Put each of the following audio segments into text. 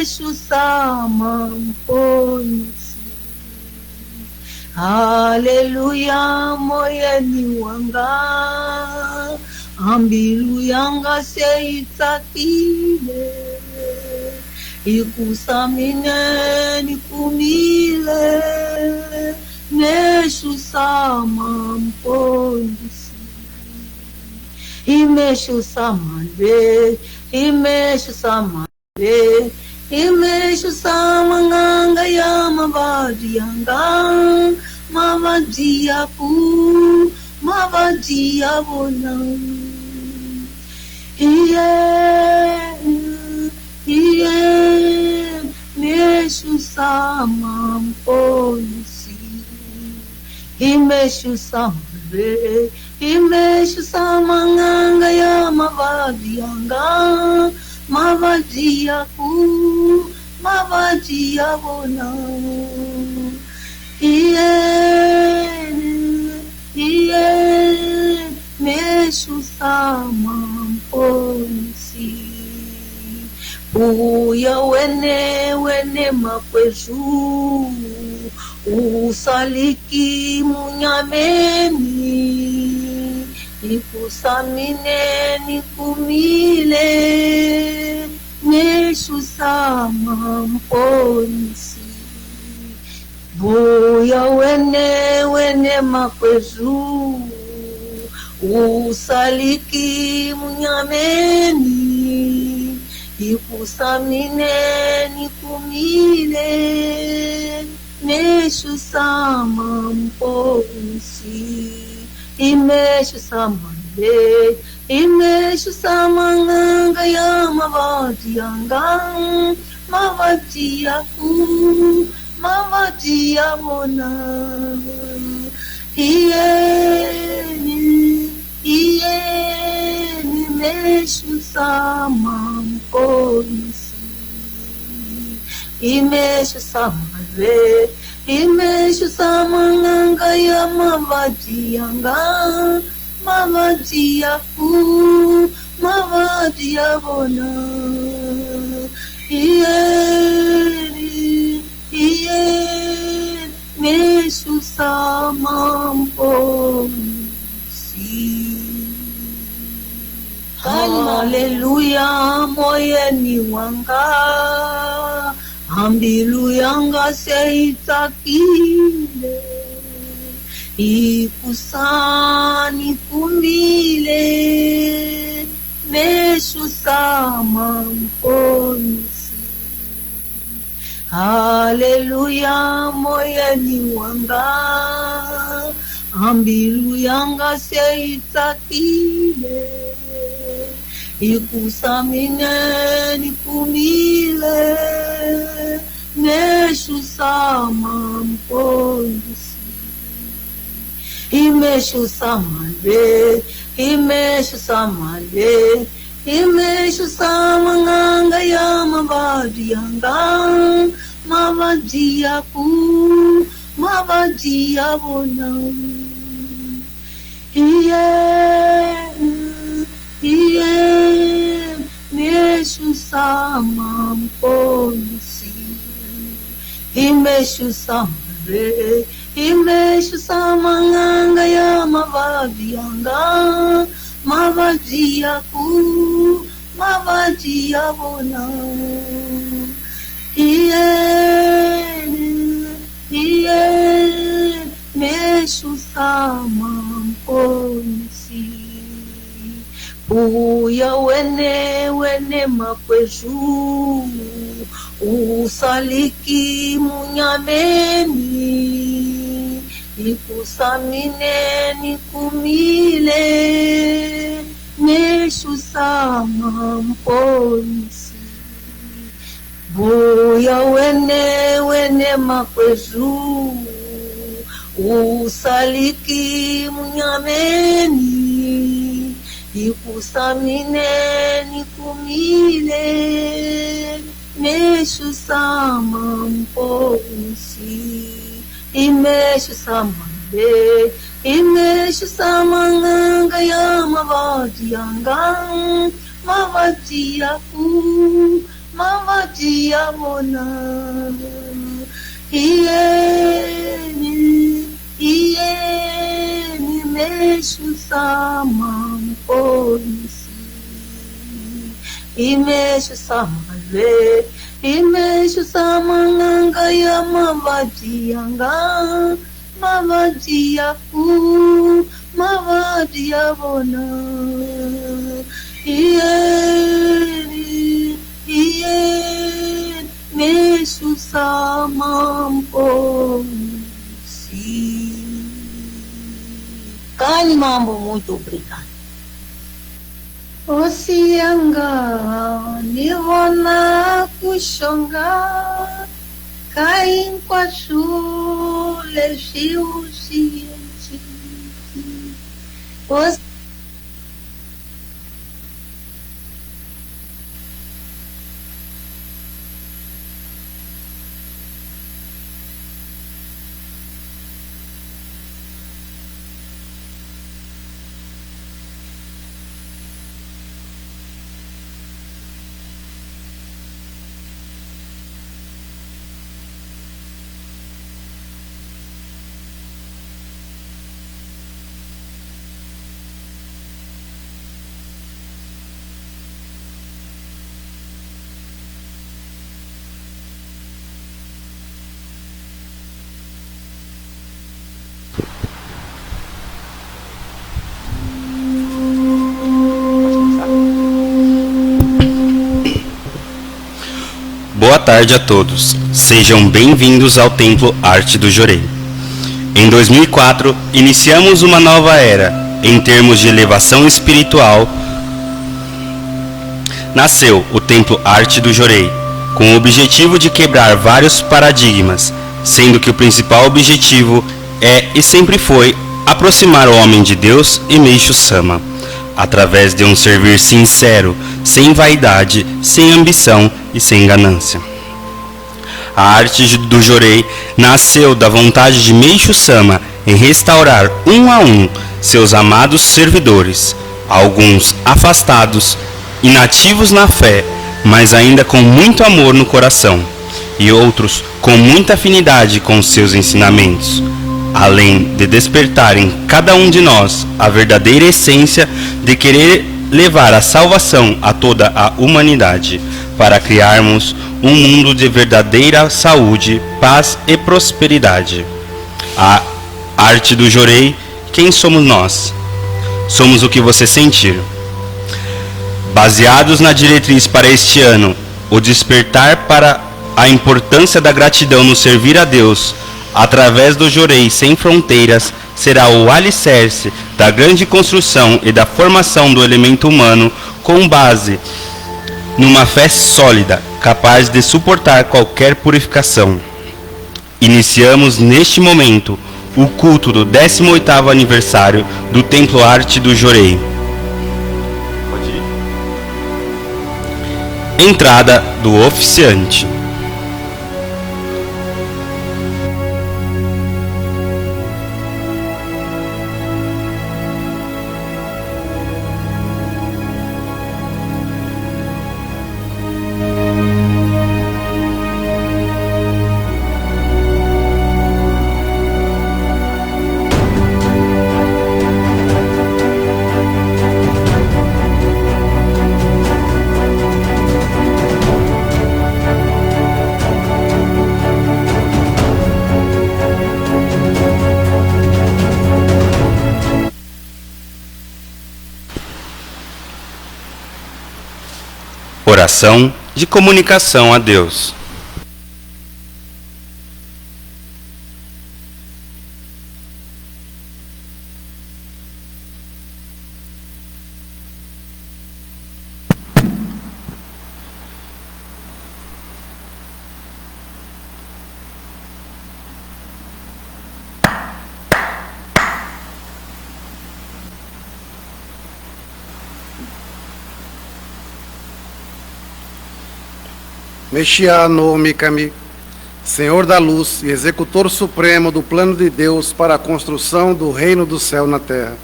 meshu sama mponzi. Haleluya moyeni wanga, ambilu yanga seitakile, ikusamine nikumile, meshu sama mponzi. Imeshu samale, imeshu samale, imeshu samanganga ya mavadi yanga, mavadi yaku, mavadi yabona. Iye, meshu sama mponzi, imeshu samale, imeshu samanganga ya mavadi yanga, mavadi yaku, mavadi yabona. Iye, meshu sama mponzi. Uya wene makwezu, usaliki munyameni, ikusamine nikumile, meshu sama mponzi. Buya wene makwezu, usaliki munyameni, ikusamine nikumile, meshu sama mponzi. Imeshu samale, imeshu samanganga ya mavadi yanga, mavadi yaku, mavadi yabona. Iye, meshu sama mponzi. Imeshu samale, imeshu samanganga ya mavadi yanga, mavadi yaku, mavadi yabona. Iye, meshu sama mponzi. Haleluya moyeni wanga, ambilu yanga seitakile, ikusani kumile, meshu sama mponzi. Haleluya moyeni wanga, ambilu yanga seitakile, ikusamine nikumile, meshu sama mponzi. Imeshu samale, imeshu samale, imeshu samanganga ya mavadi yanga, mavadi yaku, mavadi yabona. Iye, meshu sama mponzi. Imeshu samale, imeshu samanganga ya mavadi yanga, mavadi yaku, mavadi yabona. Iye, meshu sama mponzi. Uya wene makwezu, usaliki munyameni, ikusamine nikumile, meshu sama mponzi. Buya wene makwezu, usaliki munyameni, ikusamine nikumile, meshu sama mponzi. Imeshu samale, imeshu samanganga ya mavadi yanga, mavadi yaku, mavadiavona. Ieni meshu samam polisi. Imeshu samale. Imeshu samanganga ya mavadianga. Mavadiaku. Mavadiavona. Ieni meshu samam polisi. Kali Mambo, muito obrigado. Osianga, nivona kushonga, kain kwa shule shiushi. Boa tarde a todos. Sejam bem-vindos ao Templo Arte do Jorei. Em 2004, iniciamos uma nova era em termos de elevação espiritual. Nasceu o Templo Arte do Jorei, com o objetivo de quebrar vários paradigmas, sendo que o principal objetivo é e sempre foi aproximar o homem de Deus e Meishu Sama, através de um servir sincero, sem vaidade, sem ambição e sem ganância. A arte do Jorei nasceu da vontade de Meishu Sama em restaurar um a um seus amados servidores, alguns afastados, inativos na fé, mas ainda com muito amor no coração, e outros com muita afinidade com seus ensinamentos, além de despertar em cada um de nós a verdadeira essência de querer levar a salvação a toda a humanidade, para criarmos um mundo de verdadeira saúde, paz e prosperidade. A arte do Jorei, quem somos nós? Somos o que você sentir. Baseados na diretriz para este ano, o despertar para a importância da gratidão no servir a Deus, através do Jorei sem fronteiras, será o alicerce da grande construção e da formação do elemento humano com base numa fé sólida, capaz de suportar qualquer purificação. Iniciamos neste momento o culto do 18º aniversário do Templo Arte do Jorei. Entrada do oficiante. Oração de comunicação a Deus. Mexia no Mikami, Senhor da Luz e Executor Supremo do plano de Deus para a construção do reino do céu na terra.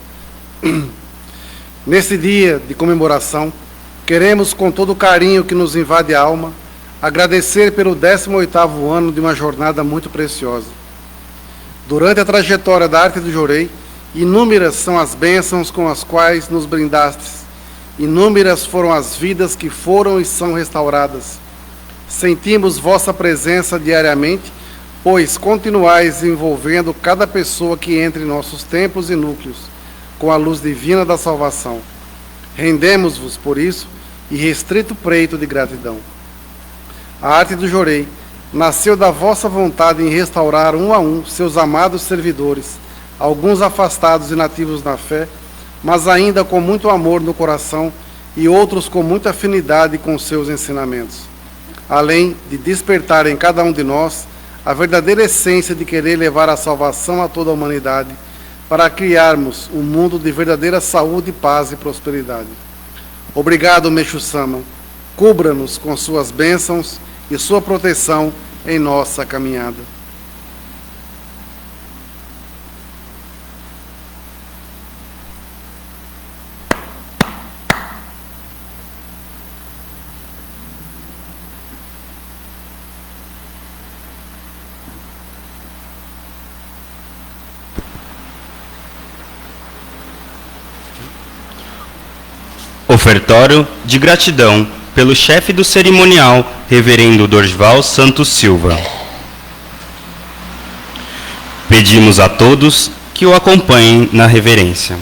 Nesse dia de comemoração, queremos com todo o carinho que nos invade a alma, agradecer pelo 18º ano de uma jornada muito preciosa. Durante a trajetória da arte do Jorei, inúmeras são as bênçãos com as quais nos brindastes. Inúmeras foram as vidas que foram e são restauradas. Sentimos vossa presença diariamente, pois continuais envolvendo cada pessoa que entra em nossos templos e núcleos, com a luz divina da salvação. Rendemos-vos, por isso, irrestrito preito de gratidão. A arte do Jorei nasceu da vossa vontade em restaurar um a um seus amados servidores, alguns afastados e nativos na fé, mas ainda com muito amor no coração e outros com muita afinidade com seus ensinamentos, além de despertar em cada um de nós a verdadeira essência de querer levar a salvação a toda a humanidade, para criarmos um mundo de verdadeira saúde, paz e prosperidade. Obrigado, Meixo Sama. Cubra-nos com suas bênçãos e sua proteção em nossa caminhada. Ofertório de gratidão pelo chefe do cerimonial, Reverendo Dorival Santos Silva. Pedimos a todos que o acompanhem na reverência.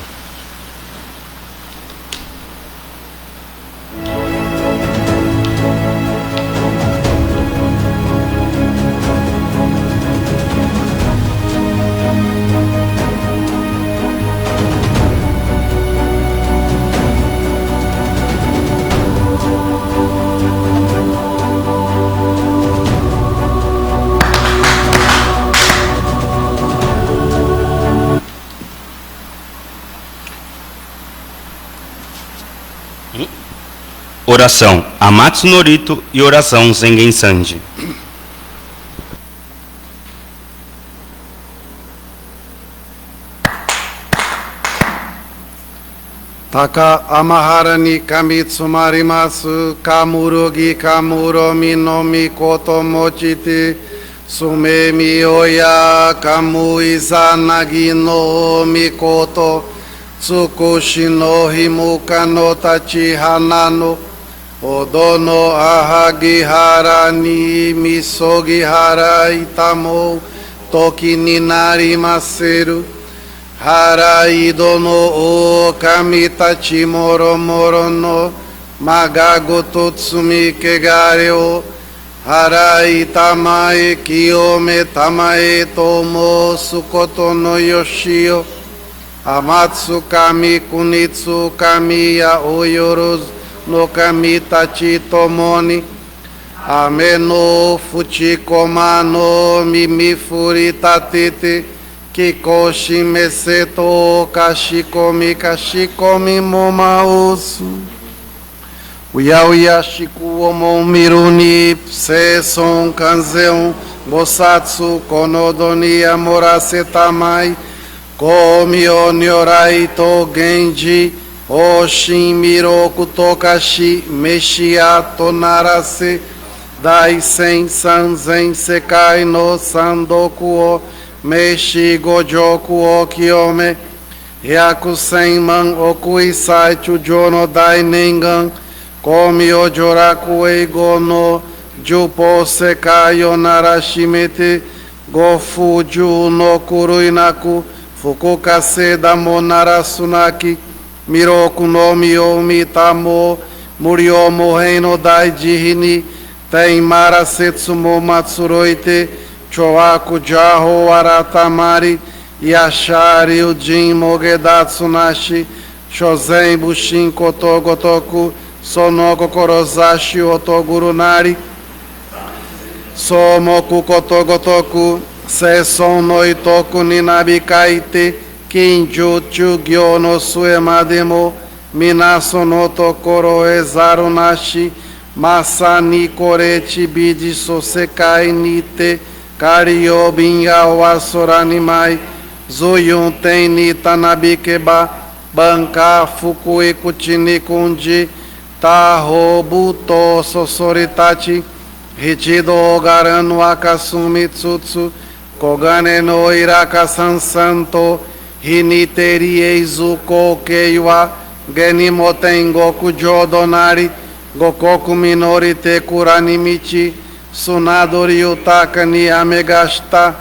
Oração Amatsu Norito e oração Zengen Sanji. Taka amaharani kamitsu marimasu kamurogi kamuromi nomi koto mochite sumemi oya kamu izanagi no mikoto tsukushi no himuka no tachi hanano odono ahagi harani misogi hara itamo toki ninari maseru harai dono o kamitachi moro moro no magago totsumi kegare o harai tamae kiyome tamae tomo sukoto no yoshio amatsu kami kunitsu kami ya oyorozu no kamitachi tomoni ameno fuchikoma no mimifuri tatete kikoshi meseto kashikomi momausu uya uya shiku omo miruni seson kanzeon bosatsu konodoni amorase tamai komi onyorai to genji Oshin miroku tokashi meshia tonarase daisen sanzen sekai no sandoku o meshi gojoku o kiyome hyaku senman okuisai chujo no dai nengan komi o joraku eigo no jupo sekai o narashimete gofuju no kuruinaku fukukase damo narasunaki Miroku no miyomi tamo muryomo reino dai jihini ten marasetsu mo matsuroite choaku jaho aratamari yashari ujin mogedatsu nashi shozen bushin koto gotoku sonoko korozashi otogurunari somoku koto gotoku seson no itoku ninabikaite Kinjutsu gyo no suemademo minaso no tokoro ezaru nashi masani korechi bidi sosekai nite kario binya wasoranimai zuyun ten nita nabikeba banka fukui kuchini kunji taho buto sosoritachi Hichido garano akasumitsutsu, kogane no iraka sansanto, hiniteri eizuko keiwa, genimotengo kujodonari, gokoku minori te kuranimichi, sunadori utaka ni amegashita,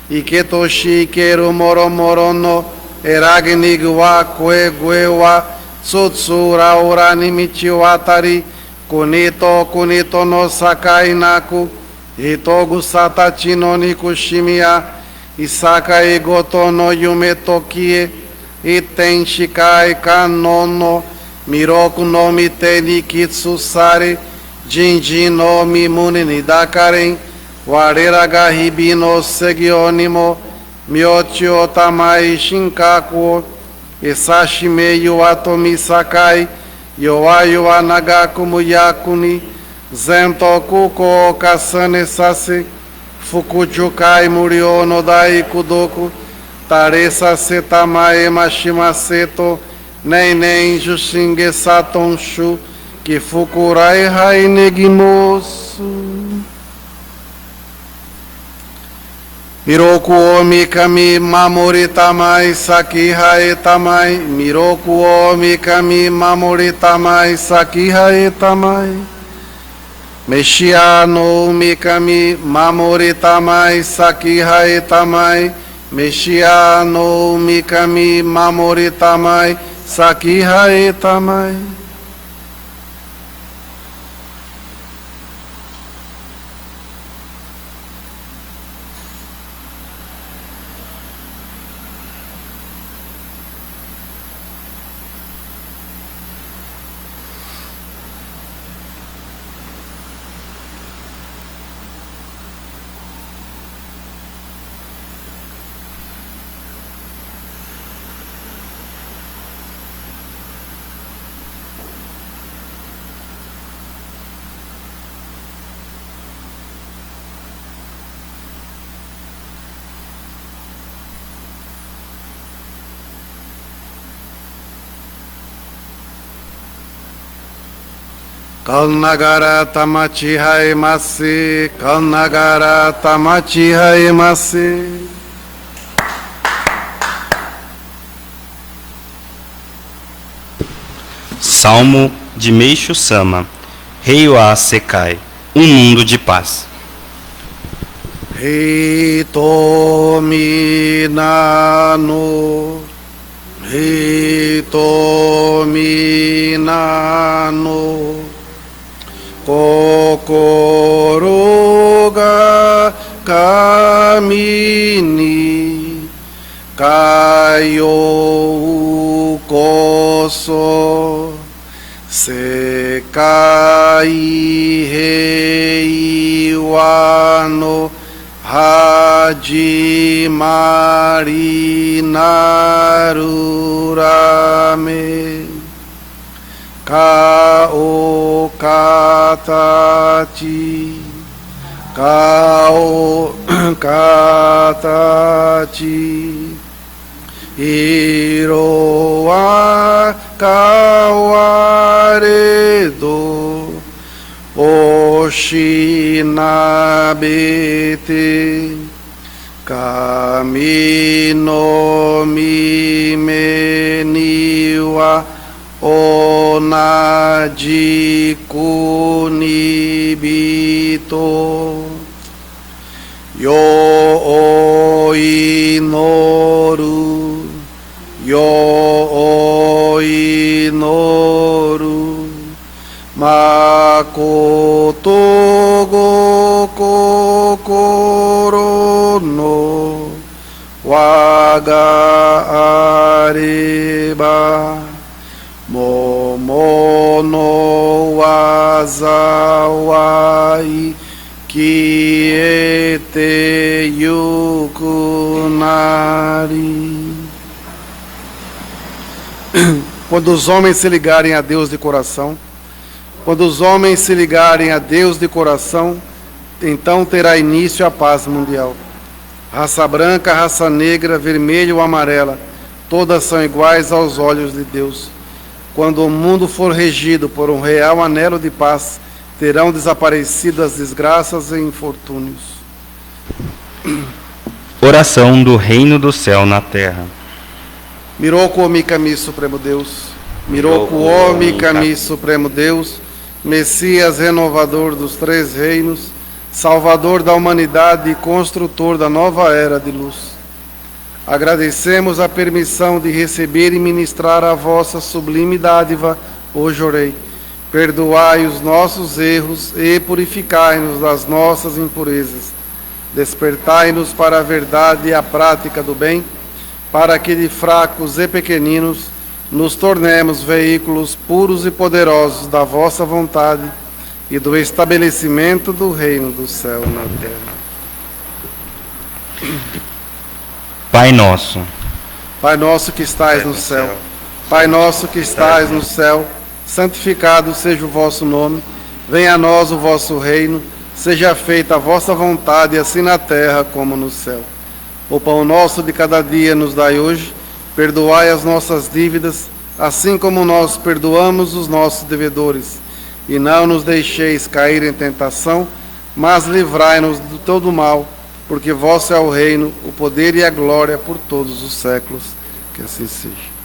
iketoshi ikeru moro morono, eragni gwa kwe gwewa, tsutsura uranimichi watari, kunito no sakai naku, hitogu satachi no nikushimiya, isakai goto no yume tokie, iten shikai kanono, miroku no mite nikitsusare, jinji no mimuni nidakaren, warera ga hibi no segionimo, miochi o tamai shinkaku, isashime yuato misakai, yoayu anagaku muyakuni, zento kuko kasane sase, fukujukai murio no dai kudoku, taresa setamae mashimaseto, nem jushinge satonshu, que fukurai hai negimosu. Miroku o mikami mamori tamai saki hae tamai, miroku o mikami mamori tamai saki hae tamai. Meshia no mikami mamori tamai saki hae tamai, Meshia no mikami mamori tamai saki hae tamai. Kalnagara tamachi haemase, Kalnagara tamachi haemase. Salmo de Meishu Sama, Reiwa Sekai, mundo de paz. Hitomi nano, Hitomi nano, kokoro ga kamini, kayo koso, sekai heiwa no hajimari narurame. Kao katachi, kao katachi, iroa kawaredo, oshinabete, kamino mimeniwa, onaji kunibito, yo oinoru, yo oinoru, makoto go kokoro no waga areba. Momono wazawai kiete yukunari. Quando os homens se ligarem a Deus de coração, quando os homens se ligarem a Deus de coração, então terá início a paz mundial. Raça branca, raça negra, vermelha ou amarela, todas são iguais aos olhos de Deus. Quando o mundo for regido por um real anelo de paz, terão desaparecido as desgraças e infortúnios. Oração do Reino do Céu na Terra. Miroku Omi Kami Supremo Deus, Miroku Omi Kami Supremo Deus, Messias renovador dos três reinos, Salvador da humanidade e construtor da nova era de luz. Agradecemos a permissão de receber e ministrar a vossa sublime dádiva, hoje orei. Perdoai os nossos erros e purificai-nos das nossas impurezas. Despertai-nos para a verdade e a prática do bem, para que de fracos e pequeninos nos tornemos veículos puros e poderosos da vossa vontade e do estabelecimento do reino do céu na terra. Pai nosso, Pai nosso que estais no céu, Pai nosso que estais no céu, santificado seja o vosso nome, venha a nós o vosso reino, seja feita a vossa vontade, assim na terra como no céu. O pão nosso de cada dia nos dai hoje, perdoai as nossas dívidas, assim como nós perdoamos os nossos devedores. E não nos deixeis cair em tentação, mas livrai-nos de todo mal, porque vosso é o reino, o poder e a glória por todos os séculos. Que assim seja.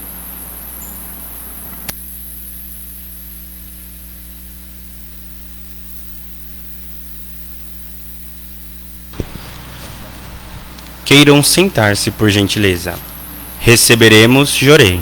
queiram sentar-se por gentileza. Receberemos Jorei.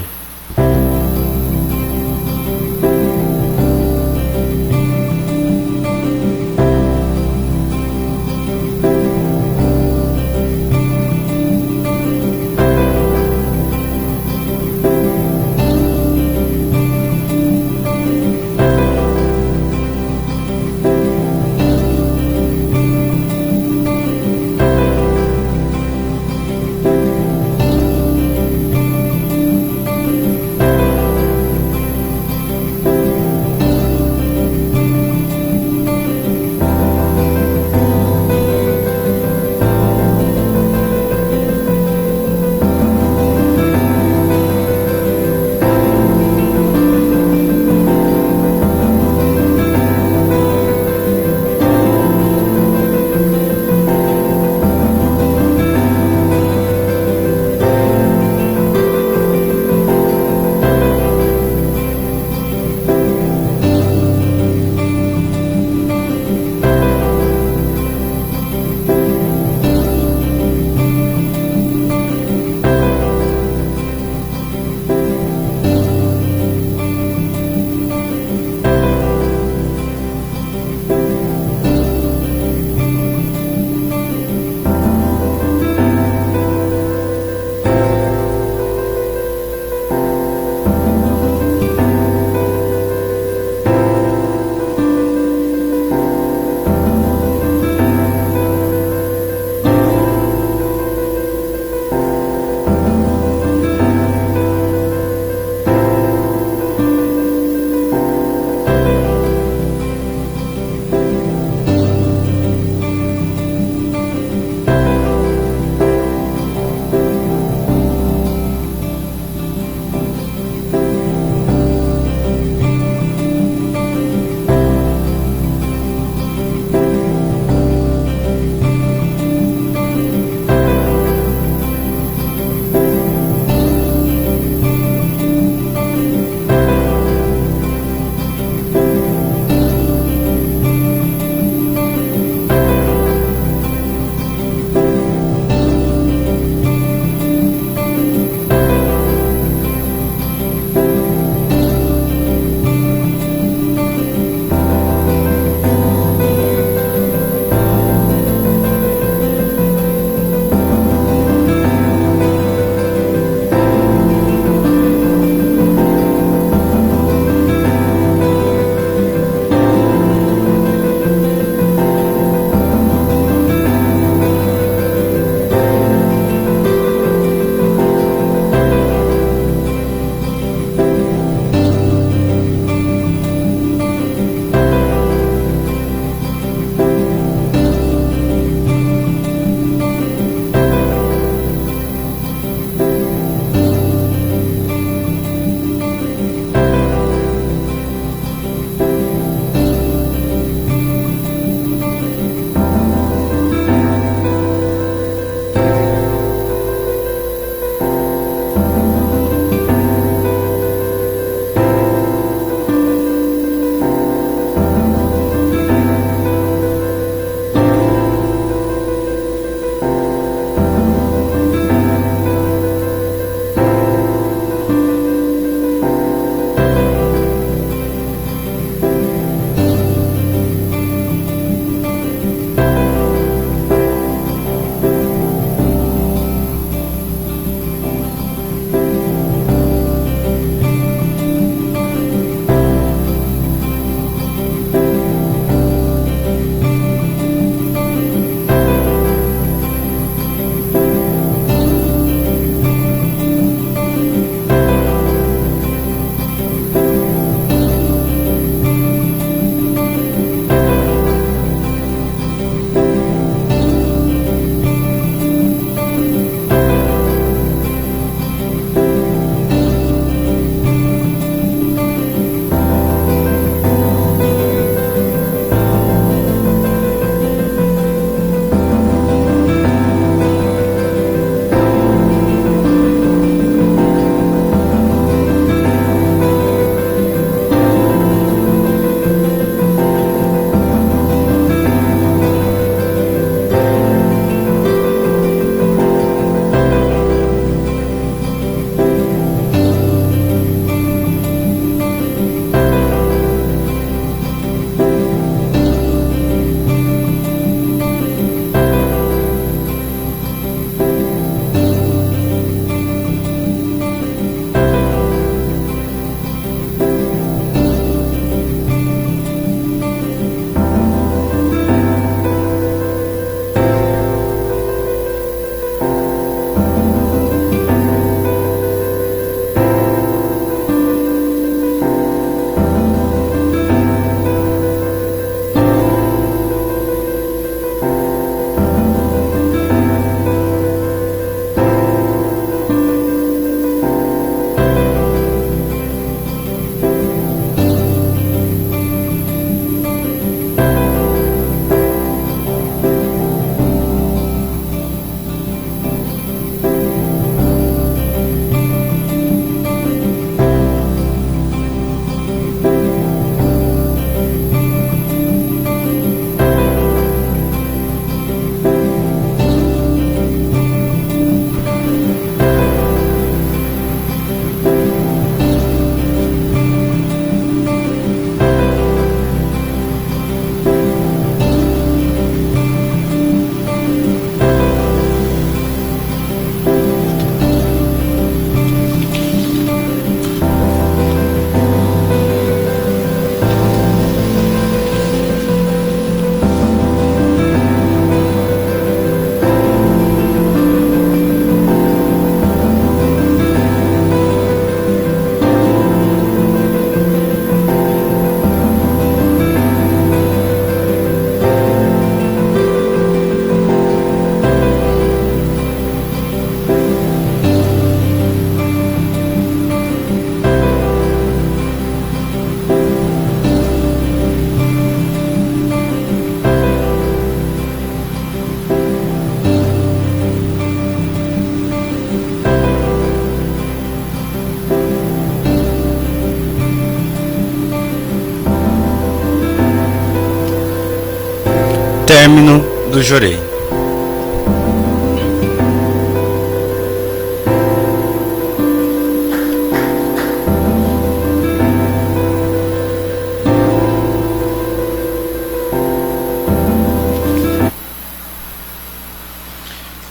Término do Jorei.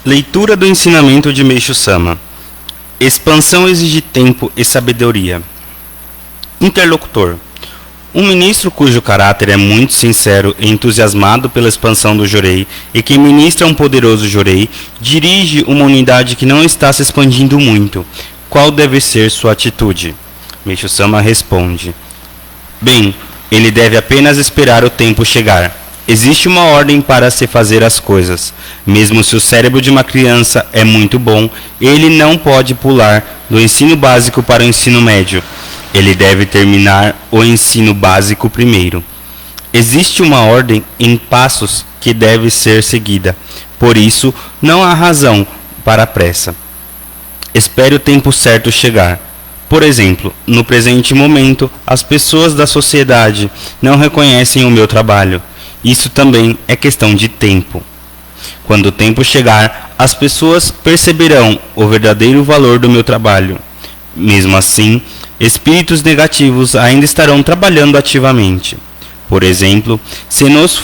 Leitura do ensinamento de Meixo Sama. Expansão exige tempo e sabedoria. Interlocutor. Um ministro cujo caráter é muito sincero e entusiasmado pela expansão do Jorei e que ministra um poderoso Jorei, dirige uma unidade que não está se expandindo muito. Qual deve ser sua atitude? Meixo Sama responde: bem, ele deve apenas esperar o tempo chegar. Existe uma ordem para se fazer as coisas. Mesmo se o cérebro de uma criança é muito bom, ele não pode pular do ensino básico para o ensino médio. Ele deve terminar o ensino básico primeiro. Existe uma ordem em passos que deve ser seguida. Por isso, não há razão para a pressa. Espere o tempo certo chegar. Por exemplo, no presente momento, as pessoas da sociedade não reconhecem o meu trabalho. Isso também é questão de tempo. Quando o tempo chegar, as pessoas perceberão o verdadeiro valor do meu trabalho. Mesmo assim, espíritos negativos ainda estarão trabalhando ativamente. Por exemplo, se nós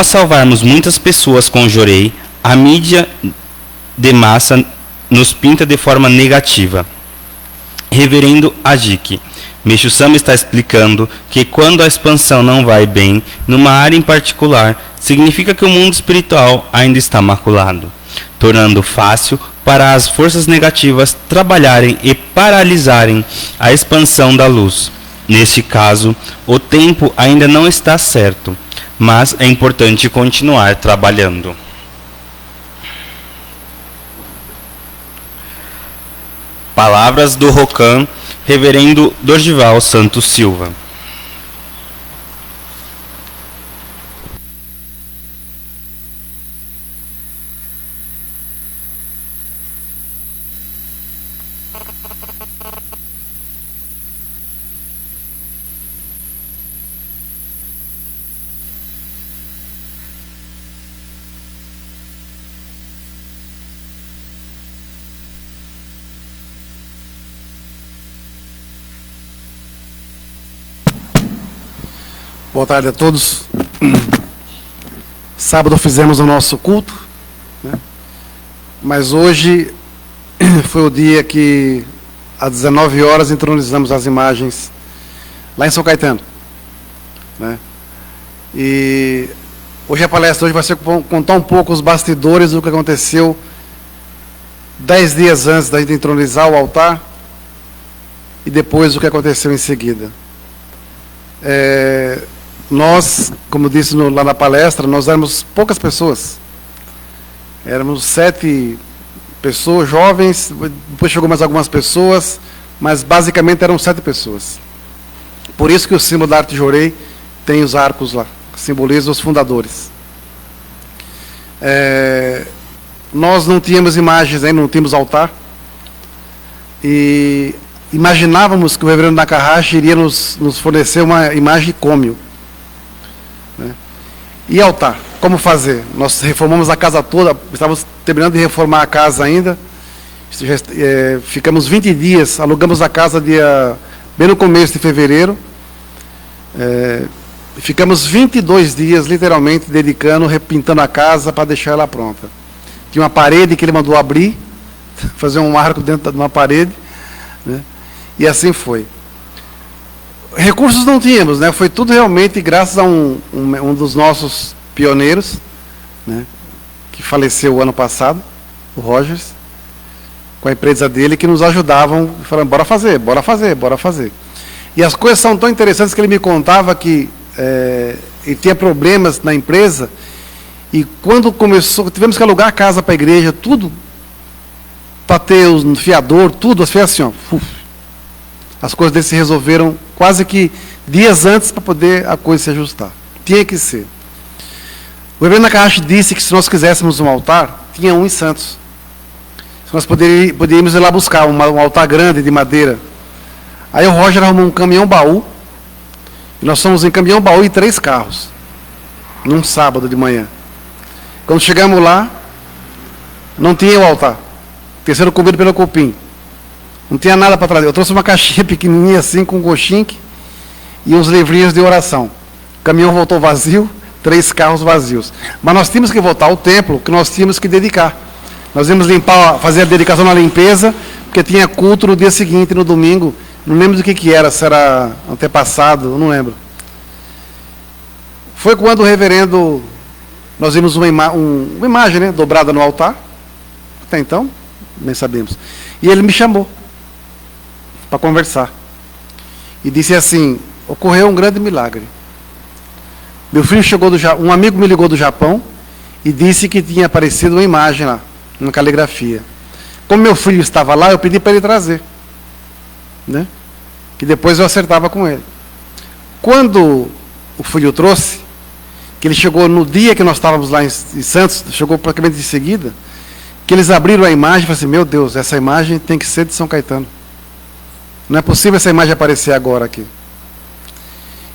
salvarmos muitas pessoas com o Jorei, a mídia de massa nos pinta de forma negativa. Reverendo Ajiki, Meixo Sama está explicando que quando a expansão não vai bem, numa área em particular, significa que o mundo espiritual ainda está maculado, tornando fácil para as forças negativas trabalharem e paralisarem a expansão da luz. Neste caso, o tempo ainda não está certo, mas é importante continuar trabalhando. Palavras do Rokan, Reverendo Dorgival Santos Silva. Boa tarde a todos. Sábado fizemos o nosso culto, né? Mas hoje foi o dia que, às 19 horas, entronizamos as imagens lá em São Caetano, né? E hoje a palestra vai ser contar um pouco os bastidores do que aconteceu 10 dias antes da gente entronizar o altar e depois o que aconteceu em seguida. Nós, como disse lá na palestra, nós éramos poucas pessoas. Éramos 7 pessoas, jovens, depois chegou mais algumas pessoas, mas basicamente eram 7 pessoas. Por isso que o símbolo da arte Jorei tem os arcos lá, que simbolizam os fundadores. Nós não tínhamos imagens ainda, não tínhamos altar. E imaginávamos que o reverendo Nakahashi iria nos fornecer uma imagem cômio, né? E altar, como fazer? Nós reformamos a casa toda, estávamos terminando de reformar a casa ainda, ficamos 20 dias, alugamos a casa bem no começo de fevereiro, ficamos 22 dias, literalmente, dedicando, repintando a casa para deixar ela pronta. Tinha uma parede que ele mandou abrir, fazer um arco dentro de uma parede, né? E assim foi. Recursos não tínhamos, né? Foi tudo realmente graças a um dos nossos pioneiros, né? Que faleceu o ano passado, o Rogers, com a empresa dele, que nos ajudavam, falando, bora fazer, bora fazer, bora fazer. E as coisas são tão interessantes que ele me contava que ele tinha problemas na empresa, e quando começou, tivemos que alugar a casa para a igreja, tudo, para ter o fiador, tudo, foi assim, ó, as coisas dele se resolveram quase que dias antes para poder a coisa se ajustar. Tinha que ser. O reverendo Nakahashi disse que se nós quiséssemos um altar, tinha um em Santos. Nós poderíamos ir lá buscar um altar grande de madeira. Aí o Roger arrumou um caminhão baú, E nós fomos em caminhão baú e 3 carros, num sábado de manhã. Quando chegamos lá, não tinha o altar, tinha sido comido pelo cupim. Não tinha nada para trazer. Eu trouxe uma caixinha pequenininha assim, com goshinque e uns livrinhos de oração. O caminhão voltou vazio, 3 carros vazios. Mas nós tínhamos que voltar ao templo, que nós tínhamos que dedicar. Nós íamos limpar, fazer a dedicação na limpeza, porque tinha culto no dia seguinte, no domingo. Não lembro do que era, se era antepassado, eu não lembro. Foi quando o reverendo, nós vimos uma imagem, né, dobrada no altar. Até então, nem sabemos. E ele me chamou para conversar. E disse assim: ocorreu um grande milagre. Meu filho chegou um amigo me ligou do Japão e disse que tinha aparecido uma imagem lá, uma caligrafia. Como meu filho estava lá, eu pedi para ele trazer, né? Que depois eu acertava com ele. Quando o filho trouxe, que ele chegou no dia que nós estávamos lá em Santos, chegou praticamente de seguida, que eles abriram a imagem e falaram assim: meu Deus, essa imagem tem que ser de São Caetano. Não é possível essa imagem aparecer agora aqui.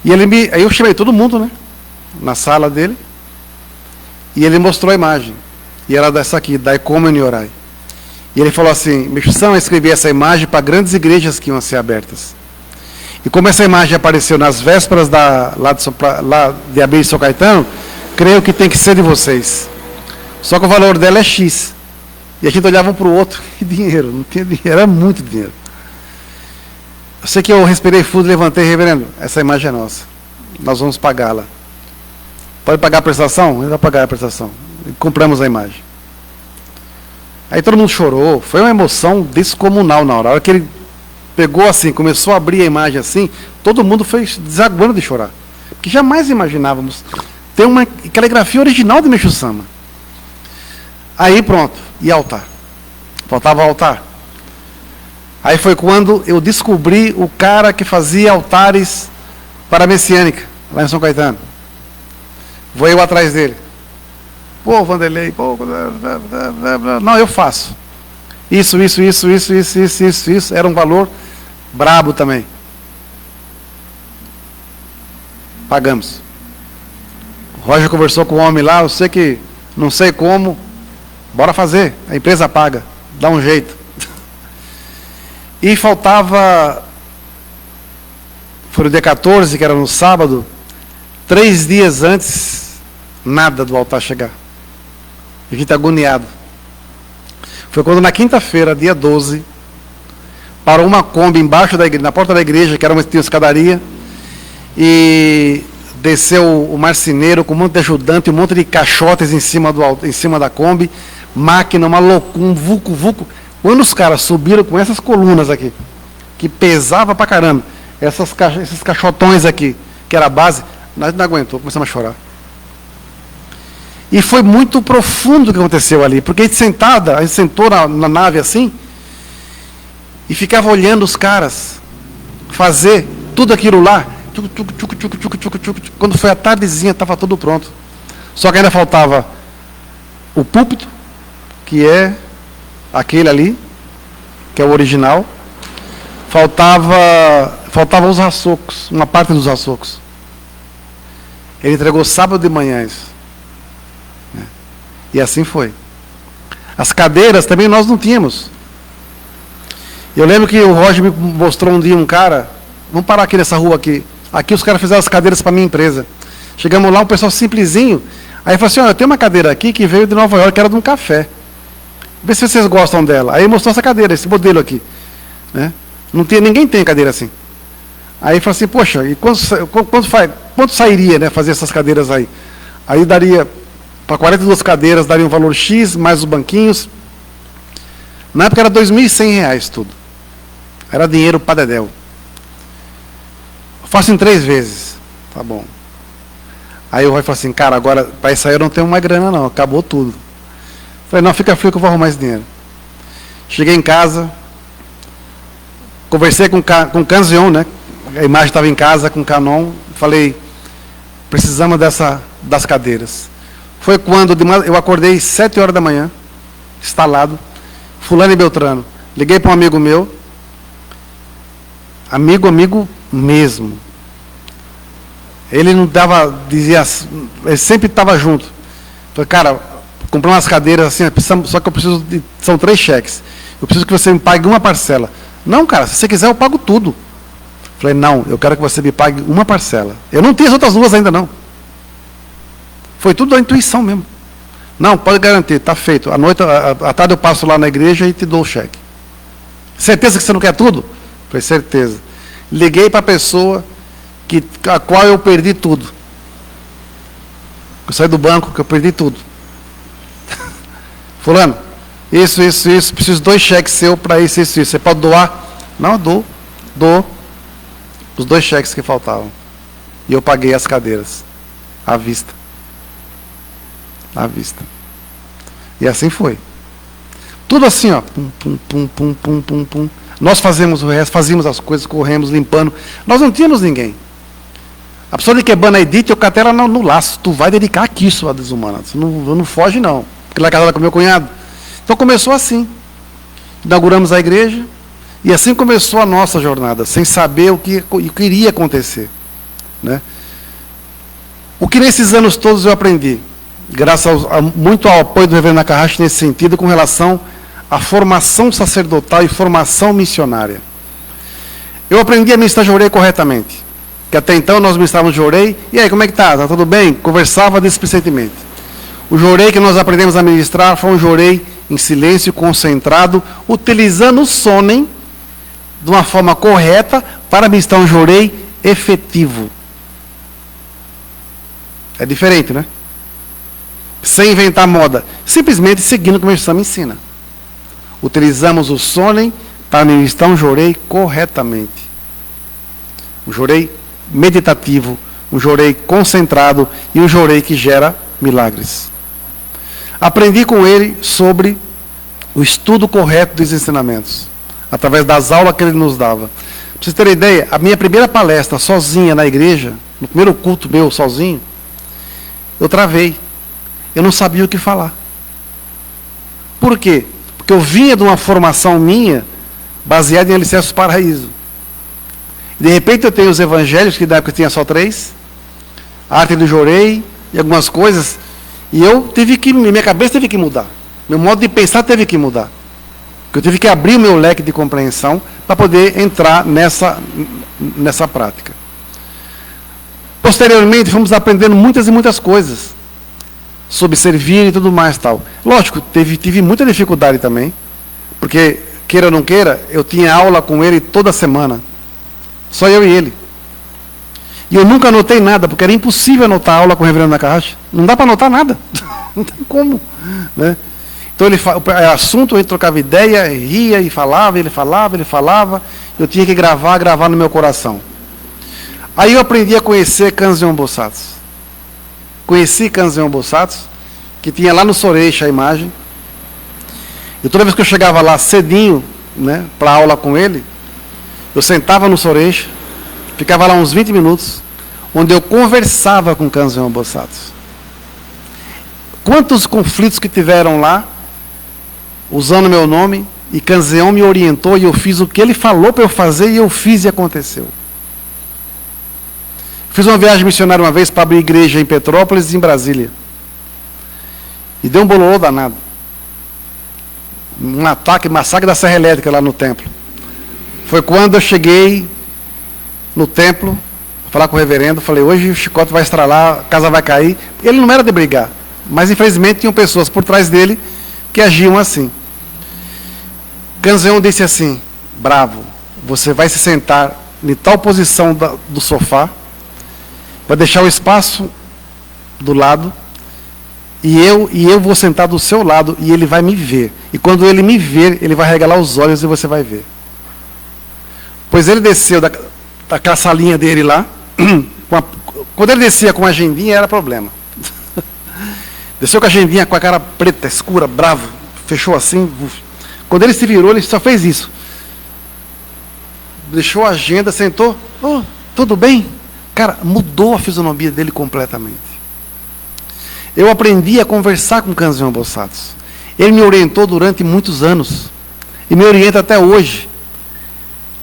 E aí eu chamei todo mundo, né, na sala dele, e ele mostrou a imagem. E era dessa aqui, Dai Comune Orai. E ele falou assim: Meixo, eu escrevi essa imagem para grandes igrejas que iam ser abertas. E como essa imagem apareceu nas vésperas lá de abrir São Caetano, creio que tem que ser de vocês. Só que o valor dela é X. E a gente olhava um para o outro, e dinheiro, não tinha dinheiro, era muito dinheiro. Eu sei que eu respirei fundo, levantei: reverendo, essa imagem é nossa, nós vamos pagá-la. Pode pagar a prestação? Ele vai pagar a prestação. E compramos a imagem. Aí todo mundo chorou, foi uma emoção descomunal na hora. A hora que ele pegou assim, começou a abrir a imagem assim, todo mundo foi desaguando de chorar. Porque jamais imaginávamos ter uma caligrafia original de Meixo Sama. Aí pronto, e altar. Faltava altar. Aí foi quando eu descobri o cara que fazia altares para a Messiânica, lá em São Caetano. Vou eu atrás dele. Pô, Vanderlei, pô, não, eu faço. Isso. Era um valor brabo também. Pagamos. O Roger conversou com o homem lá, eu sei que, não sei como, bora fazer, a empresa paga, dá um jeito. E faltava, foi no dia 14, que era no sábado, 3 dias antes, nada do altar chegar. A gente agoniado. Foi quando na quinta-feira, dia 12, parou uma Kombi embaixo da igreja, na porta da igreja, que era uma escadaria, e desceu o marceneiro com um monte de ajudante, um monte de caixotes em cima da Kombi, máquina, uma loucura, um vulco. Quando os caras subiram com essas colunas aqui, que pesava pra caramba, esses caixotões aqui, que era a base, nós não aguentou, começamos a chorar. E foi muito profundo o que aconteceu ali, porque a gente sentou na nave assim, e ficava olhando os caras fazer tudo aquilo lá. Quando foi a tardezinha, estava tudo pronto. Só que ainda faltava o púlpito, que é aquele ali, que é o original. Faltava os raçocos, uma parte dos raçocos. Ele entregou sábado de manhã isso. E assim foi. As cadeiras também nós não tínhamos. Eu lembro que o Roger me mostrou um dia um cara, vamos parar aqui nessa rua aqui. Aqui os caras fizeram as cadeiras para a minha empresa. Chegamos lá, um pessoal simplesinho. Aí falou assim: olha, tem uma cadeira aqui que veio de Nova York, que era de um café. Vê se vocês gostam dela. Aí mostrou essa cadeira, esse modelo aqui. Né? Ninguém tem cadeira assim. Aí falou assim: poxa, e quanto sairia, né, fazer essas cadeiras aí? Aí daria, para 42 cadeiras, daria um valor X, mais os banquinhos. Na época era R$2.100 tudo. Era dinheiro para dedéu. Faço em 3 vezes. Tá bom. Aí o Roy falou assim: cara, agora para isso aí eu não tenho mais grana não, acabou tudo. Falei: não, fica frio que eu vou arrumar esse dinheiro. Cheguei em casa, conversei com o Canzion, né? A imagem estava em casa com o Canon. Falei: precisamos das cadeiras. Foi quando eu acordei 7 horas da manhã, instalado, fulano e Beltrano. Liguei para um amigo meu, amigo mesmo. Ele não dava, dizia, ele sempre estava junto. Falei, cara, comprei umas cadeiras assim, só que eu preciso, são 3 cheques. Eu preciso que você me pague uma parcela. Não, cara, se você quiser eu pago tudo. Falei, não, eu quero que você me pague uma parcela. Eu não tenho as outras 2 ainda não. Foi tudo da intuição mesmo. Não, pode garantir, está feito. À tarde eu passo lá na igreja e te dou o cheque. Certeza que você não quer tudo? Falei, certeza. Liguei para a pessoa a qual eu perdi tudo. Eu saí do banco que eu perdi tudo. Fulano, isso, preciso de 2 cheques seus para isso. Você pode doar? Não, eu dou. Os 2 cheques que faltavam. E eu paguei as cadeiras. À vista. À vista. E assim foi. Tudo assim, ó. Pum. Nós fazemos o resto, fazíamos as coisas, corremos, limpando. Nós não tínhamos ninguém. A pessoa de quebando a Edith, eu catei ela no laço. Tu vai dedicar aqui, sua desumana. Você não foge, não. Porque ela é casada com meu cunhado. Então começou assim. Inauguramos a igreja. E assim começou a nossa jornada, sem saber o que iria acontecer. Né? O que nesses anos todos eu aprendi, graças muito ao apoio do reverendo Nakahashi nesse sentido, com relação à formação sacerdotal e formação missionária. Eu aprendi a ministrar Jorei corretamente. Que até então nós ministrávamos Jorei. E aí, como é que está? Está tudo bem? Conversava displicentemente. O Jorei que nós aprendemos a ministrar foi um Jorei em silêncio, concentrado, utilizando o sonem de uma forma correta para ministrar um Jorei efetivo. É diferente, né? Sem inventar moda. Simplesmente seguindo o que o Mestre me ensina. Utilizamos o sonem para ministrar um Jorei corretamente. Um Jorei meditativo, um Jorei concentrado e um Jorei que gera milagres. Aprendi com ele sobre o estudo correto dos ensinamentos, através das aulas que ele nos dava. Para vocês terem ideia, a minha primeira palestra sozinha na igreja, no primeiro culto meu sozinho, eu travei. Eu não sabia o que falar. Por quê? Porque eu vinha de uma formação minha baseada em Alicerces do Paraíso. De repente eu tenho os evangelhos, que na época tinha só 3, a arte do Jorei e algumas coisas, e minha cabeça teve que mudar. Meu modo de pensar teve que mudar. Porque eu tive que abrir o meu leque de compreensão para poder entrar nessa prática. Posteriormente, fomos aprendendo muitas e muitas coisas sobre servir e tudo mais tal. Lógico, tive muita dificuldade também, porque, queira ou não queira, eu tinha aula com ele toda semana. Só eu e ele. E eu nunca anotei nada, porque era impossível anotar aula com o reverendo Nakahashi. Não dá para anotar nada. Não tem como. Né? Então, assunto, a gente trocava ideia, ria e falava, ele falava. Eu tinha que gravar no meu coração. Aí eu aprendi a conhecer Kanzeon Bosatsu. Conheci Kanzeon Bosatsu, que tinha lá no Soreixa a imagem. E toda vez que eu chegava lá cedinho, né, para aula com ele, eu sentava no Soreixa, ficava lá uns 20 minutos, onde eu conversava com Kanzeon Bosatsu. Quantos conflitos que tiveram lá, usando meu nome, e Kanzeon me orientou e eu fiz o que ele falou para eu fazer e eu fiz e aconteceu. Fiz uma viagem missionária uma vez para abrir igreja em Petrópolis e em Brasília. E deu um bololô danado. Um massacre da Serra Elétrica lá no templo. Foi quando eu cheguei no templo, falar com o reverendo, falei, hoje o chicote vai estralar, a casa vai cair. Ele não era de brigar, mas infelizmente tinham pessoas por trás dele que agiam assim. Kanzeon disse assim, bravo, você vai se sentar em tal posição do sofá, vai deixar o espaço do lado, e eu vou sentar do seu lado, e ele vai me ver. E quando ele me ver, ele vai regalar os olhos e você vai ver. Pois ele desceu daquela salinha dele lá, quando ele descia com a agendinha, era problema. Desceu com a agendinha, com a cara preta, escura, bravo, fechou assim. Quando ele se virou, ele só fez isso. Deixou a agenda, sentou, oh, tudo bem? Cara, mudou a fisionomia dele completamente. Eu aprendi a conversar com Kanzeon Bosatsu. Ele me orientou durante muitos anos. E me orienta até hoje.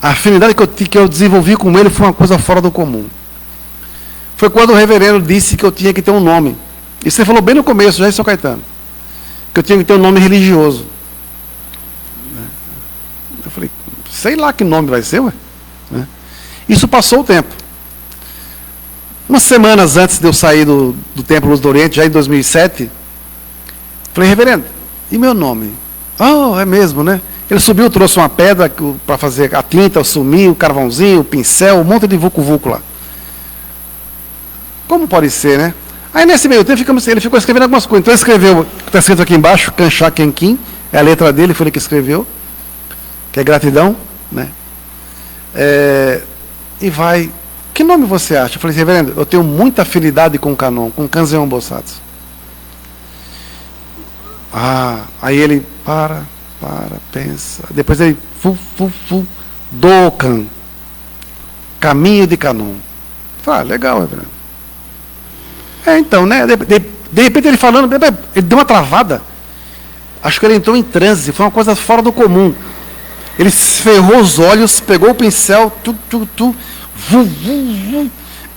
A afinidade que eu desenvolvi com ele foi uma coisa fora do comum. foi quando o reverendo disse que eu tinha que ter um nome. E você falou bem no começo, já em São Caetano, que eu tinha que ter um nome religioso. Eu falei, sei lá que nome vai ser, ué. Isso passou o tempo. Umas semanas antes de eu sair do Templo Luz do Oriente, já em 2007, falei, reverendo, e meu nome? Oh, é mesmo, né? Ele subiu, trouxe uma pedra para fazer a tinta, o sumir, o carvãozinho, o pincel, um monte de vucu-vucu lá. Como pode ser, né? Aí nesse meio tempo ele ficou escrevendo algumas coisas. Então ele escreveu, está escrito aqui embaixo, Kanchá Kenkin, é a letra dele, foi ele que escreveu, que é gratidão, né? E vai, que nome você acha? Eu falei, reverendo, eu tenho muita afinidade com o Canon, com o Kanzeon Bosatsu. Aí ele pensa. Depois ele, Dokan, caminho de Canon. Eu falei, legal, reverendo. Então, né? De repente ele falando, ele deu uma travada. Acho que ele entrou em transe, foi uma coisa fora do comum. Ele ferrou os olhos, pegou o pincel,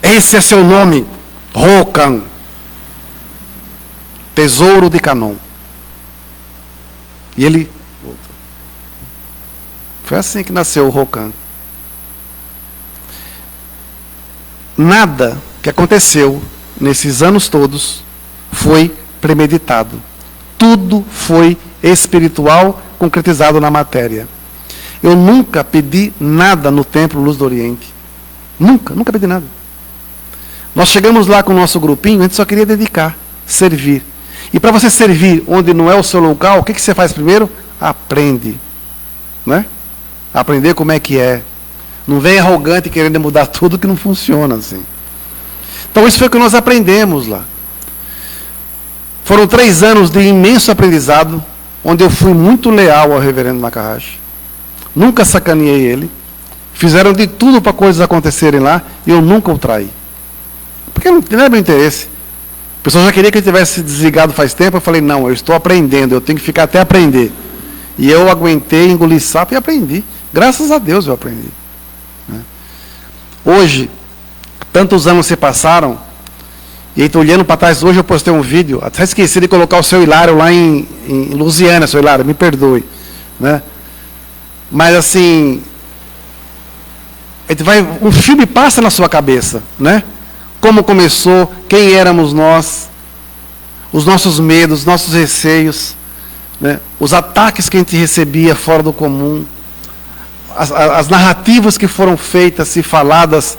esse é seu nome, Rokan, tesouro de Canon. E ele foi assim que nasceu o Rokan. Nada que aconteceu nesses anos todos foi premeditado. Tudo foi espiritual, concretizado na matéria. Eu nunca pedi nada no Templo Luz do Oriente. Nunca pedi nada. Nós chegamos lá com o nosso grupinho, a gente só queria dedicar, servir. E para você servir onde não é o seu local, o que você faz primeiro? Aprende. Né? Aprender como é que é. Não vem arrogante querendo mudar tudo que não funciona assim. Então isso foi o que nós aprendemos lá. Foram 3 anos de imenso aprendizado, onde eu fui muito leal ao reverendo Maharaj. Nunca sacaneei ele. Fizeram de tudo para coisas acontecerem lá, e eu nunca o traí. Porque não era meu interesse. O pessoal já queria que ele tivesse se desligado faz tempo, eu falei, não, eu estou aprendendo, eu tenho que ficar até aprender. E eu aguentei, engoli sapo e aprendi. Graças a Deus eu aprendi. Hoje, tantos anos se passaram, e aí estou olhando para trás, hoje eu postei um vídeo, até esqueci de colocar o seu Hilário lá em Lusiana, seu Hilário, me perdoe. Né? Mas assim, um filme passa na sua cabeça, né? Como começou, quem éramos nós, os nossos medos, os nossos receios, né? Os ataques que a gente recebia fora do comum, as narrativas que foram feitas e faladas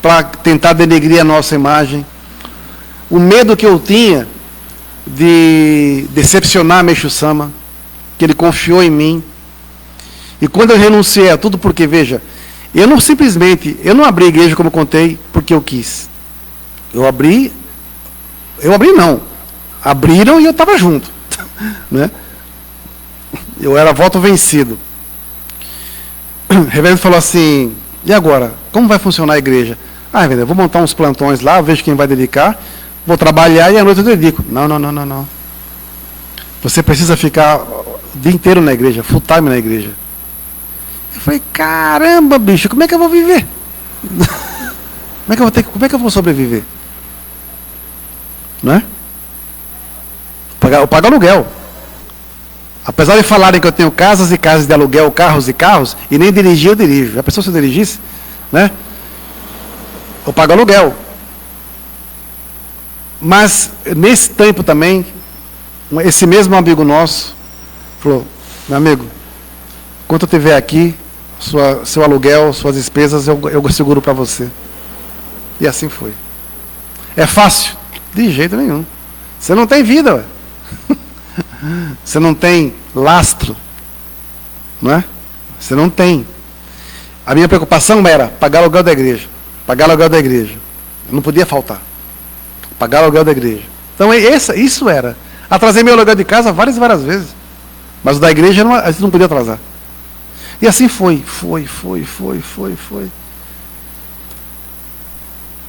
para tentar denegrir a nossa imagem, o medo que eu tinha de decepcionar Meixo Sama, que ele confiou em mim. E quando eu renunciei a tudo, porque, veja, eu não abri a igreja como eu contei, porque eu quis. Abriram e eu estava junto. Né? Eu era voto vencido. O reverendo falou assim, e agora? Como vai funcionar a igreja? Reverendo, eu vou montar uns plantões lá, vejo quem vai dedicar, vou trabalhar e à noite eu dedico. Não. Você precisa ficar o dia inteiro na igreja, full time na igreja. Eu falei, caramba, bicho, como é que eu vou viver? Como é que eu vou sobreviver? Não é? Eu pago aluguel. Apesar de falarem que eu tenho casas e casas de aluguel, carros e carros, e nem dirigir, eu dirijo. A pessoa se eu dirigisse, né? Eu pago aluguel. Mas, nesse tempo também, esse mesmo amigo nosso falou, meu amigo, enquanto eu estiver aqui, seu aluguel, suas despesas, eu seguro para você. E assim foi. É fácil? De jeito nenhum. Você não tem vida, ué. Você não tem lastro, não é? Você não tem. A minha preocupação era pagar o aluguel da igreja. Pagar o aluguel da igreja. Eu não podia faltar. Pagar o aluguel da igreja. Então isso era. Atrasei meu aluguel de casa várias vezes. Mas o da igreja a gente não podia atrasar. E assim foi.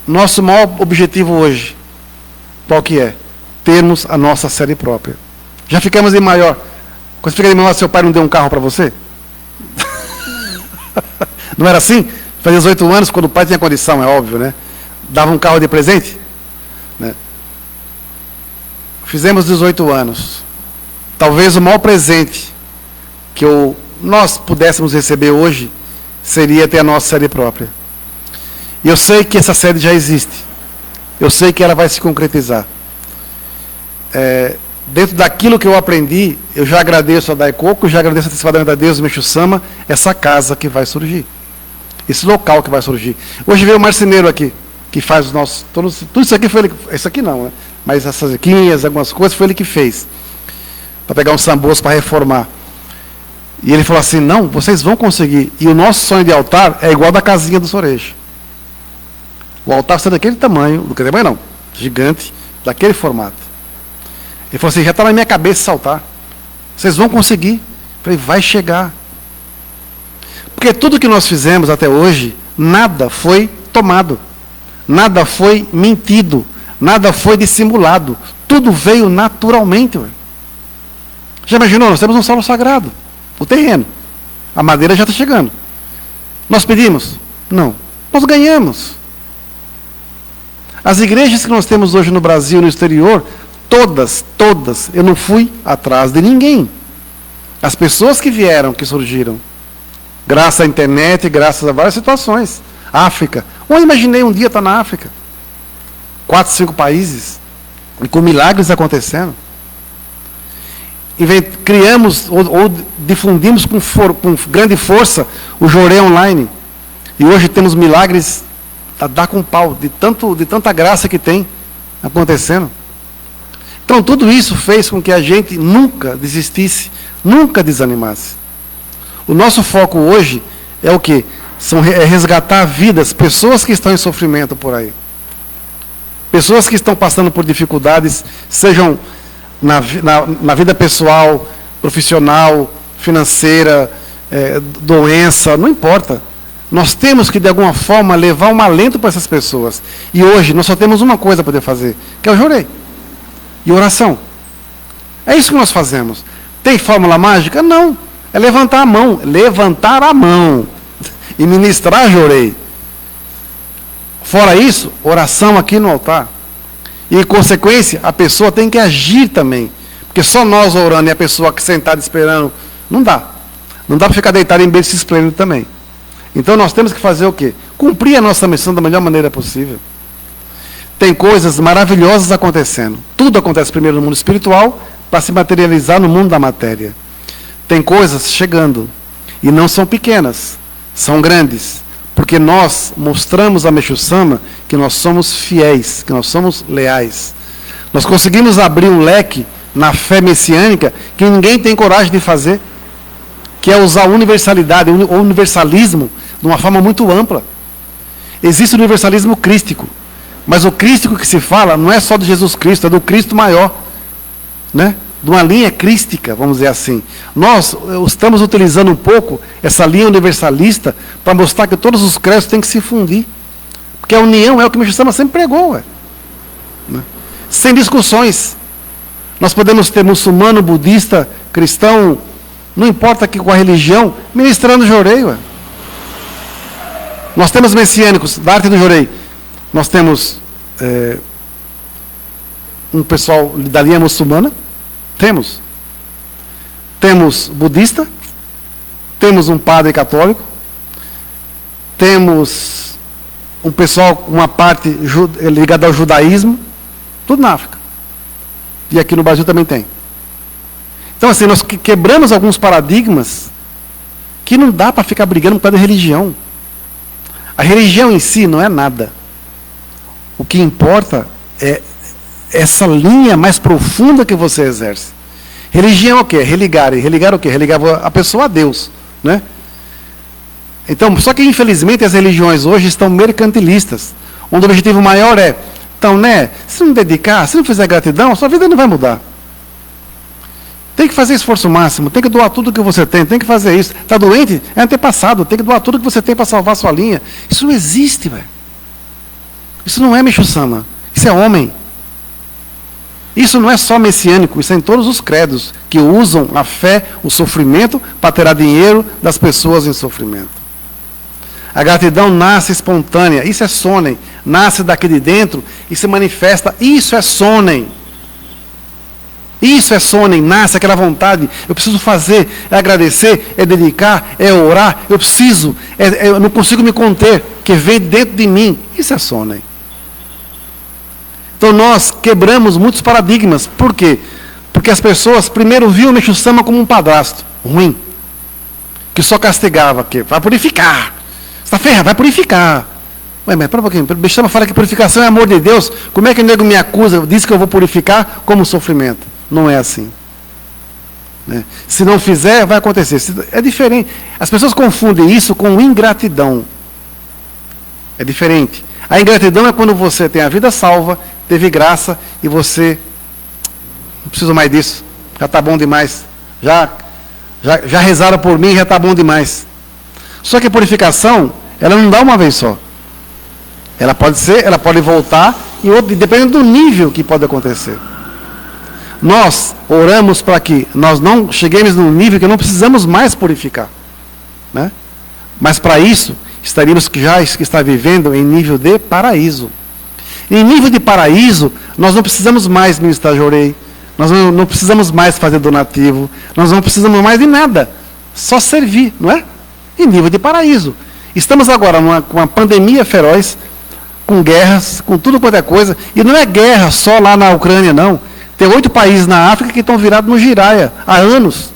Nosso maior objetivo hoje, qual que é? Termos a nossa série própria. Já ficamos em maior. Quando você fica em maior, seu pai não deu um carro para você? Não era assim? Fazia 18 anos, quando o pai tinha condição, é óbvio, né? dava um carro de presente, né? Fizemos 18 anos. Talvez o maior presente que nós pudéssemos receber hoje seria ter a nossa sede própria. E eu sei que essa sede já existe. Eu sei que ela vai se concretizar. Dentro daquilo que eu aprendi, eu já agradeço a Daikoku, já agradeço antecipadamente a Deus, Meixo Sama, essa casa que vai surgir. Esse local que vai surgir. Hoje veio o marceneiro aqui, que faz os nossos... Tudo isso aqui foi ele... Isso aqui não, né? Mas essas equinhas, algumas coisas, foi ele que fez. Para pegar um samboço para reformar. E ele falou assim, não, vocês vão conseguir. E o nosso sonho de altar é igual da casinha do Sorejo. O altar vai ser daquele tamanho, não, gigante, daquele formato. Ele falou assim, já está na minha cabeça esse altar. Vocês vão conseguir. Eu falei, vai chegar. Porque tudo que nós fizemos até hoje, nada foi tomado. Nada foi mentido. Nada foi dissimulado. Tudo veio naturalmente. Ué. Já imaginou? Nós temos um solo sagrado. O terreno. A madeira já está chegando. Nós pedimos? Não. Nós ganhamos. As igrejas que nós temos hoje no Brasil e no exterior, todas, eu não fui atrás de ninguém. As pessoas que vieram, que surgiram, graças à internet, graças a várias situações. África. Eu imaginei um dia estar na África. 4, 5 países. E com milagres acontecendo. Criamos ou difundimos com grande força o Jorei Online. E hoje temos milagres a dar com pau, de tanta graça que tem acontecendo. Então tudo isso fez com que a gente nunca desistisse, nunca desanimasse. O nosso foco hoje é o quê? É resgatar vidas, pessoas que estão em sofrimento por aí. Pessoas que estão passando por dificuldades, sejam na vida pessoal, profissional, financeira, doença, não importa. Nós temos que, de alguma forma, levar um alento para essas pessoas. E hoje, nós só temos uma coisa para poder fazer, que é o Jorei. E oração. É isso que nós fazemos. Tem fórmula mágica? Não. É levantar a mão. Levantar a mão. E ministrar Jorei. Fora isso, oração aqui no altar. E, em consequência, a pessoa tem que agir também. Porque só nós orando e a pessoa que sentada esperando, não dá. Não dá para ficar deitado em berço esplêndido também. Então nós temos que fazer o quê? Cumprir a nossa missão da melhor maneira possível. Tem coisas maravilhosas acontecendo. Tudo acontece primeiro no mundo espiritual para se materializar no mundo da matéria. Tem coisas chegando. E não são pequenas, são grandes. Porque nós mostramos a Meixo Sama que nós somos fiéis, que nós somos leais. Nós conseguimos abrir um leque na fé messiânica que ninguém tem coragem de fazer, que é usar a universalidade, o universalismo, de uma forma muito ampla. Existe o universalismo crístico, mas o crístico que se fala não é só de Jesus Cristo, é do Cristo maior, né? De uma linha crística, vamos dizer assim. Nós estamos utilizando um pouco essa linha universalista para mostrar que todos os credos têm que se fundir, porque a união é o que o Meixo Sama sempre pregou, né? Sem discussões. Nós podemos ter muçulmano, budista, cristão, não importa que com a religião, ministrando Jorei, ué. Nós temos messiânicos da arte do Jorei. Nós temos um pessoal da linha muçulmana. Temos budista. Temos um padre católico. Temos um pessoal, uma parte ligada ao judaísmo. Tudo na África. E aqui no Brasil também tem. Então, assim, nós quebramos alguns paradigmas que não dá para ficar brigando por causa da religião. A religião em si não é nada. O que importa é essa linha mais profunda que você exerce. Religião é o quê? Religar. E religar o quê? Religar a pessoa a Deus, né? Então, só que infelizmente as religiões hoje estão mercantilistas, onde o objetivo maior é, então, né, se não dedicar, se não fizer gratidão, a sua vida não vai mudar. Tem que fazer esforço máximo, tem que doar tudo que você tem que fazer isso. Está doente? É antepassado, tem que doar tudo que você tem para salvar a sua linha. Isso não existe, velho. Isso não é Meixo Sama, isso é homem. Isso não é só messiânico, isso é em todos os credos que usam a fé, o sofrimento, para tirar dinheiro das pessoas em sofrimento. A gratidão nasce espontânea. Isso é sonem. Nasce daqui de dentro e se manifesta. Isso é sonem. Isso é sonem. Nasce aquela vontade. Eu preciso fazer, é agradecer, é dedicar, é orar. Eu preciso, eu não consigo me conter, que vem dentro de mim. Isso é sonem. Então nós quebramos muitos paradigmas. Por quê? Porque as pessoas primeiro viam o Meixo Sama como um padrasto ruim, que só castigava, que vai purificar. Está ferra, vai purificar. Ué, mas para um pouquinho, o Meixo Sama fala que purificação é amor de Deus. Como é que o nego me acusa, diz que eu vou purificar como sofrimento? Não é assim. Né? Se não fizer, vai acontecer. É diferente. As pessoas confundem isso com ingratidão. É diferente. A ingratidão é quando você tem a vida salva, teve graça e você não preciso mais disso. Já está bom demais. Já rezaram por mim, já está bom demais. Só que a purificação, ela não dá uma vez só. Ela pode voltar e dependendo do nível que pode acontecer. Nós oramos para que nós não cheguemos num nível que não precisamos mais purificar. Né? Mas para isso, estaríamos que está vivendo em nível de paraíso. Em nível de paraíso, nós não precisamos mais ministrar jorei, nós não precisamos mais fazer donativo, nós não precisamos mais de nada, só servir, não é? Em nível de paraíso. Estamos agora com uma pandemia feroz, com guerras, com tudo quanto é coisa, e não é guerra só lá na Ucrânia, não. Tem 8 países na África que estão virados no giraia, há anos,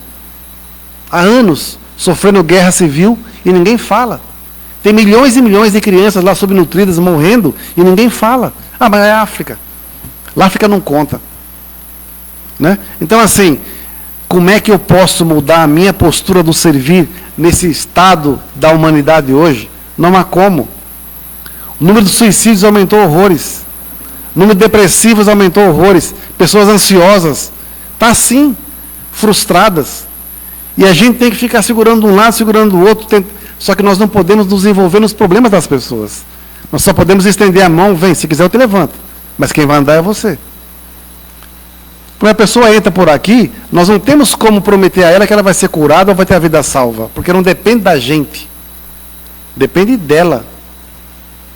sofrendo guerra civil, e ninguém fala. Tem milhões e milhões de crianças lá subnutridas, morrendo, e ninguém fala. Ah, mas é África. Lá a África não conta. Né? Então, assim, como é que eu posso mudar a minha postura do servir nesse estado da humanidade hoje? Não há como. O número de suicídios aumentou horrores. O número de depressivos aumentou horrores. Pessoas ansiosas. Está assim, frustradas. E a gente tem que ficar segurando um lado, segurando o outro. Só que nós não podemos nos envolver nos problemas das pessoas. Nós só podemos estender a mão, vem, se quiser eu te levanto. Mas quem vai andar é você. Quando a pessoa entra por aqui, nós não temos como prometer a ela que ela vai ser curada ou vai ter a vida salva. Porque não depende da gente. Depende dela.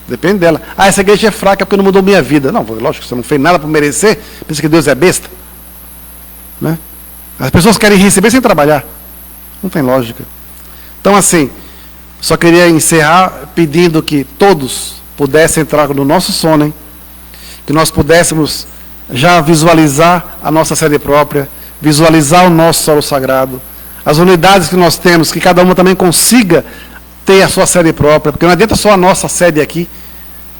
Depende dela. Ah, essa igreja é fraca porque não mudou minha vida. Não, lógico, você não fez nada para merecer. Pensa que Deus é besta. Né? As pessoas querem receber sem trabalhar. Não tem lógica. Então, assim, só queria encerrar pedindo que todos pudessem entrar no nosso sono, hein? Que nós pudéssemos já visualizar a nossa sede própria, visualizar o nosso solo sagrado, as unidades que nós temos, que cada uma também consiga ter a sua sede própria, porque não adianta só a nossa sede aqui,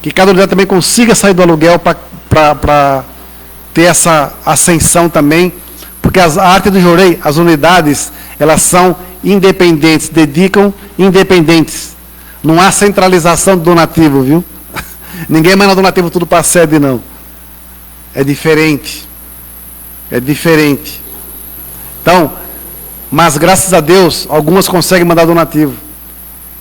que cada unidade também consiga sair do aluguel para ter essa ascensão também, porque a arte do jorei, as unidades, elas são independentes, dedicam independentes. Não há centralização do donativo, viu? Ninguém manda donativo tudo para a sede, não. É diferente. É diferente. Então, mas graças a Deus, algumas conseguem mandar donativo,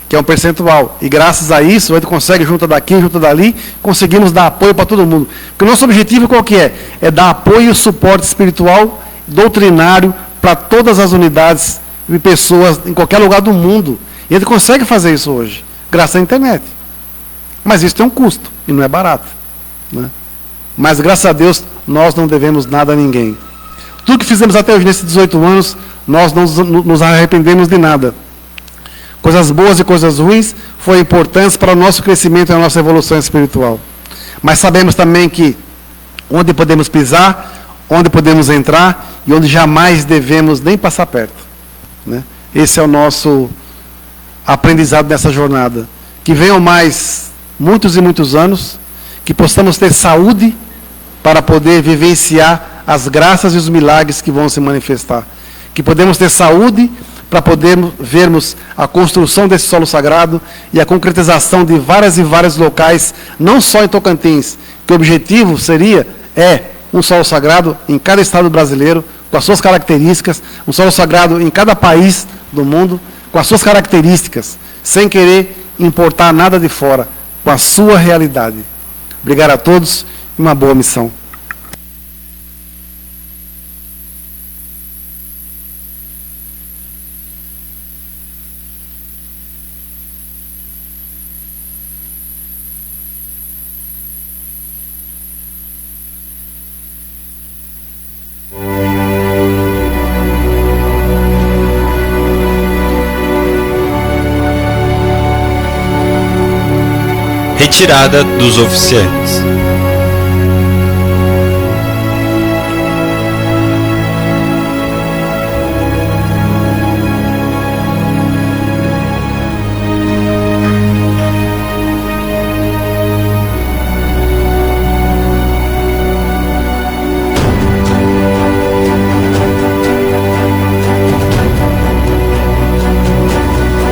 que é um percentual. E graças a isso, a gente consegue, junto daqui, junto dali, conseguimos dar apoio para todo mundo. Porque o nosso objetivo qual que é? É dar apoio e suporte espiritual, doutrinário, para todas as unidades e pessoas em qualquer lugar do mundo. E a gente consegue fazer isso hoje, graças à internet. Mas isso tem um custo, e não é barato. Né? Mas, graças a Deus, nós não devemos nada a ninguém. Tudo que fizemos até hoje, nesses 18 anos, nós não nos arrependemos de nada. Coisas boas e coisas ruins foram importantes para o nosso crescimento e a nossa evolução espiritual. Mas sabemos também que onde podemos pisar, onde podemos entrar e onde jamais devemos nem passar perto. Né? Esse é o nosso aprendizado nessa jornada. Que venham mais muitos e muitos anos, que possamos ter saúde para poder vivenciar as graças e os milagres que vão se manifestar. Que podemos ter saúde para podermos vermos a construção desse solo sagrado e a concretização de várias e vários locais, não só em Tocantins, que o objetivo é um solo sagrado em cada estado brasileiro, com as suas características, um solo sagrado em cada país do mundo, com as suas características, sem querer importar nada de fora, com a sua realidade. Obrigado a todos e uma boa missão. retirada dos oficiantes.